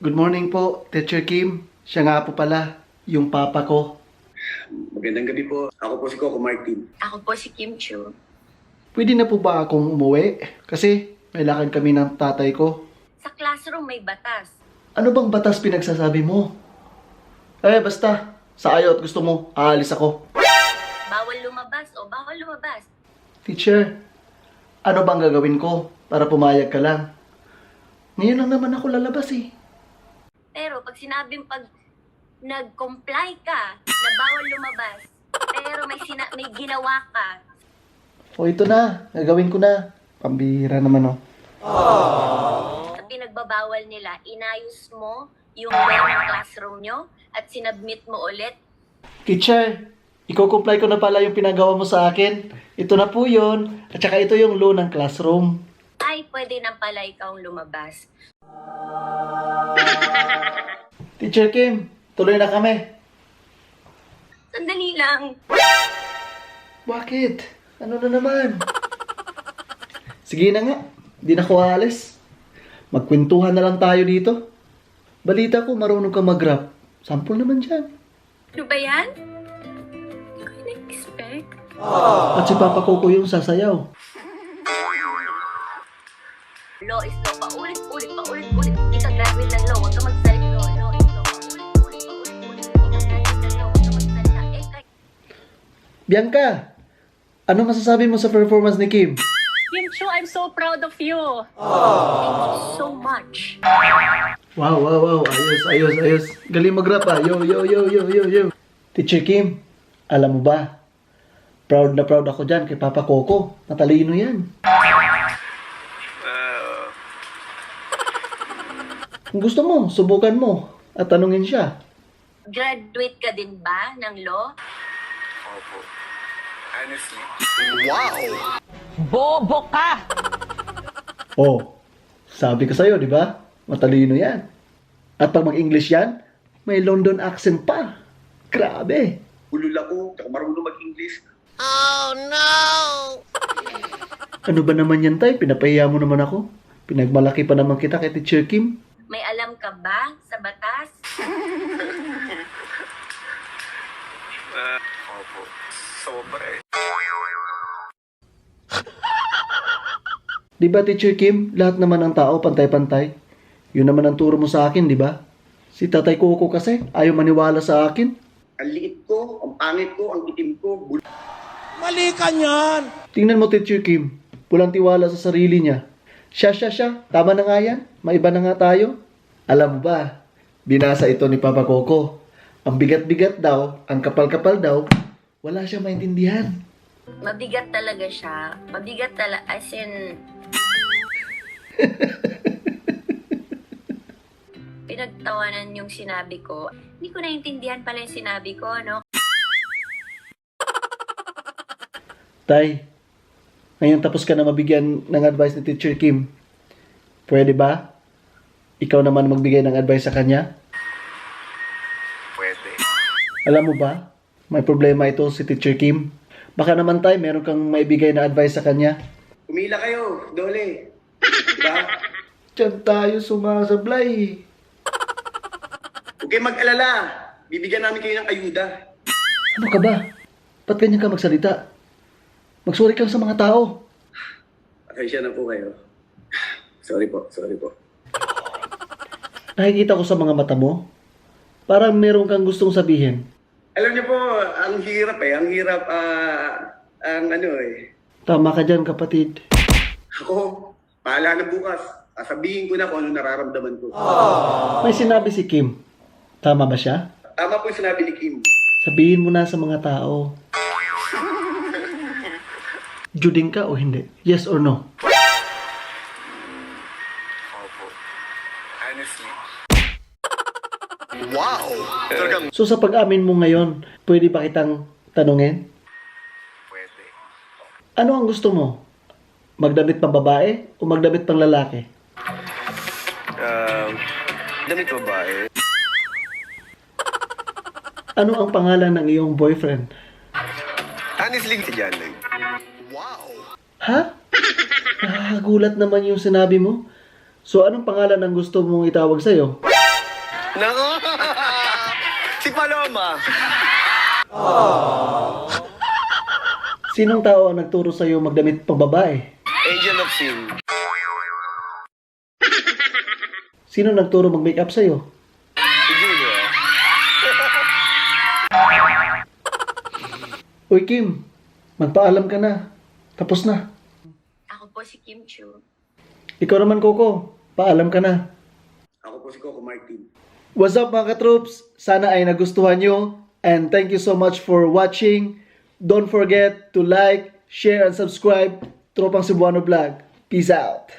Good morning po, Teacher Kim. Siya nga po pala, yung papa ko. Magandang gabi po. Ako po si Coco Martin. Ako po si Kim Chu. Pwede na po ba akong umuwi? Kasi may lakad kami ng tatay ko. Sa classroom may batas. Ano bang batas pinagsasabi mo? Basta. Sa ayaw at gusto mo, aalis ako. Bawal lumabas o bawal lumabas. Teacher, ano bang gagawin ko para pumayag ka lang? Ngayon lang naman ako lalabas eh. Pero pag nag-comply ka na bawal lumabas, pero may ginawa ka, O ito na, gagawin ko na. Pambihira naman na pinagbabawal nila, inayos mo yung law ng classroom nyo at sinubmit mo ulit. Teacher, i-comply ko na pala yung pinagawa mo sa akin. Ito na po yun. At saka ito yung law ng classroom. Ay, pwede na pala ikaw lumabas. Teacher Kim, tuloy na kami. Sandali lang. Bakit? Ano na naman? Sige na nga, di na ko aalis. Magkwentuhan na lang tayo dito. Balita ko marunong ka mag-rap. Sample naman dyan. Ano ba yan? Hindi ko na-expect. At si Papa Coco yung sasayaw. Law is law. Paulit-ulit. Hindi ka graduate ng law. Huwag ka magsalit law. Law is law. Paulit-ulit. Hindi ka graduate ng law. Huwag ka magsalita. Bianca, ano masasabi mo sa performance ni Kim? Kim Chu, I'm so proud of you. Thank you so much. Wow. Ayos. Galing mag-rap ah. Yo. Teacher Kim, alam mo ba? Proud na proud ako dyan kay Papa Coco. Matalino yan. Kung gusto mo, subukan mo at tanungin siya. Graduate ka din ba ng law? Opo. Honestly. Bobo ka! Oh, sabi ko sa'yo, di ba? Matalino yan. At pag mag-English yan, may London accent pa. Grabe. Bulol ako. Ako marunong mag-English. Ano ba naman yan, tay? Pinapahiya mo naman ako. Pinagmalaki pa naman kita kay Teacher Kim. May alam ka ba sa batas? Opo. Sobra eh. Di ba, Teacher Kim? Lahat naman ng tao pantay-pantay. Yun naman ang turo mo sa akin, di ba? Si Tatay Coco kasi ayaw maniwala sa akin. Ang liit ko, ang pangit ko, ang itim ko. Mali ka niyan! Tingnan mo, Teacher Kim. Walang tiwala sa sarili niya. Siya. Tama na nga yan. Maiba na nga tayo. Alam mo ba, binasa ito ni Papa Coco. Ang bigat-bigat daw, ang kapal-kapal daw, wala siya maintindihan. Mabigat talaga siya. Mabigat talaga, as in... Pinagtawanan yung sinabi ko. Hindi ko naintindihan pala yung sinabi ko, no? Tay, ngayon tapos ka na mabigyan ng advice ni Teacher Kim. Pwede ba? Ikaw naman magbigay ng advice sa kanya? Pwede. Alam mo ba, may problema ito si Teacher Kim. Baka naman tay, meron kang maibigay na advice sa kanya. Umila kayo, Dole. Diba? Diyan tayo sumasablay. Huwag kayong mag-alala. Bibigyan namin kayo ng ayuda. Ano ka ba? Ba't ganyan ka magsalita? Magsuri ka sa mga tao. Pasensya na po kayo. Sorry po. Nakikita ko sa mga mata mo. Parang meron kang gustong sabihin. Alam niyo po, ang hirap eh. Ang hirap, Tama ka dyan, kapatid. Ako, pahala na bukas. Sasabihin ko na kung ano nararamdaman ko. May sinabi si Kim. Tama ba siya? Tama po yung sinabi ni Kim. Sabihin mo na sa mga tao. Juding ka o hindi? Yes or no? Opo. Honestly. So sa pag-amin mo ngayon, pwede ba kitang tanungin? Pwede. Ano ang gusto mo? Magdamit pang babae o magdamit pang lalaki? Damit babae. Ano ang pangalan ng iyong boyfriend? Honestly, si Janay. Ha? Nakakagulat naman yung sinabi mo. So, anong pangalan ang gusto mong itawag sa'yo? Nako! Si Paloma. Sinong tao ang nagturo sa'yo magdamit pang babae? Angel of Sin. Sino nagturo mag-makeup sa'yo? Si Julia. Uy, Kim, magpaalam ka na. Tapos na. Ako po si Kim Chu. Ikaw naman, Coco. Paalam ka na. Ako po si Coco Martin. What's up mga katroops? Sana ay nagustuhan nyo. And thank you so much for watching. Don't forget to like, share, and subscribe. Tropang Cebuano Vlog. Peace out.